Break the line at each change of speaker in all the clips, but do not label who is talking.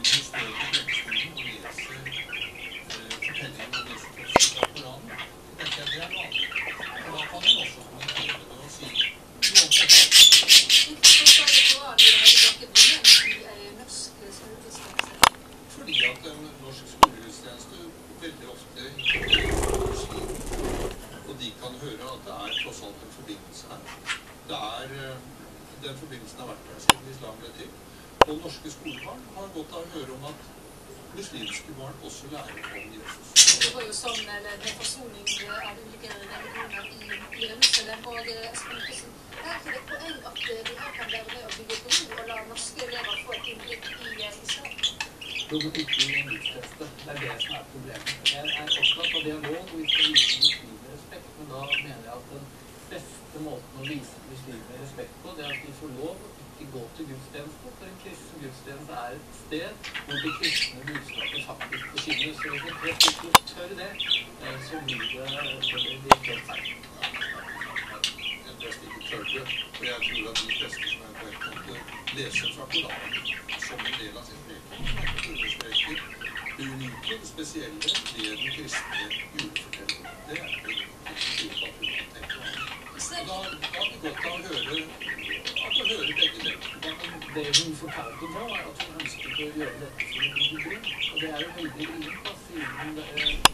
du står på prekestolen og leser fortellingen om Jesu fødsel fra Koranen, tenker jeg det er vanlig. Og da kan du også kommentere det og si noe om dette. Fordi at en norsk skolegudstjeneste veldig ofte inkluderer muslimer, og de kan høre at det er tross alt en forbindelse her. Den forbindelsen har vært der siden islam ble til. Og norske skolebarn har godt av å høre om at muslimske barn også lærer om Jesus.
Det var jo sånn med forsoning av ulike religioner i Jerusalem og Espen. Er ikke det poeng at de her kan være med å bygge bro og la norske elever få et innblikk i islam?
Problematikk i en gudstjeneste. Det er det som er problemet. Jeg er opptatt av dialog, og vi skal vise muslimer respekt, men da mener jeg at den beste måten å vise muslimer respekt på, det er at de får lov å ikke gå til gudstjeneste, for en kristen gudstjeneste er et sted hvor det kristne budskapet faktisk forkynnes. Så hvis de ikke tør det, så blir det helt feil.
En prest ikke tør det, og jeg tror at de prester som eventuelt måtte lese fra Koranen som en del av sin preken, understreker det unike, det spesielle ved den kristne julefortellingen. Det er det positivt at hun kan tenke om. Og da har vi godt av å høre begge deler.
Det hun fortalte nå, er at hun ønsket å gjøre dette som en bibel, og det er jo veldig rimelig, siden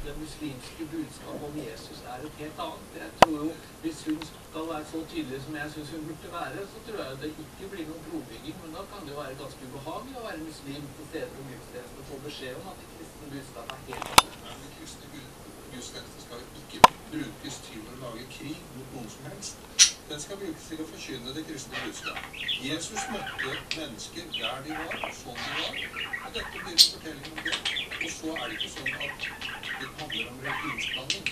det muslimske budskapet om Jesus er et helt annet. Jeg tror jo, hvis hun skal være så tydelig som jeg synes hun burde være, så tror jeg det ikke blir noen brobygging, men da kan det jo være ganske ubehagelig å være muslim til stede på gudstjeneste og få beskjed om at det kristne budskapet er helt annet.
Det kristne gudstjeneste skal ikke brukes til å lage krig mot noen som helst. Den skal brukes til å forkynne det kristne budskap. Jesus møtte mennesker der de var, sånn de var, og dette blir en fortelling om det. Og så er det ikke sånn at det handler om religionsblanding.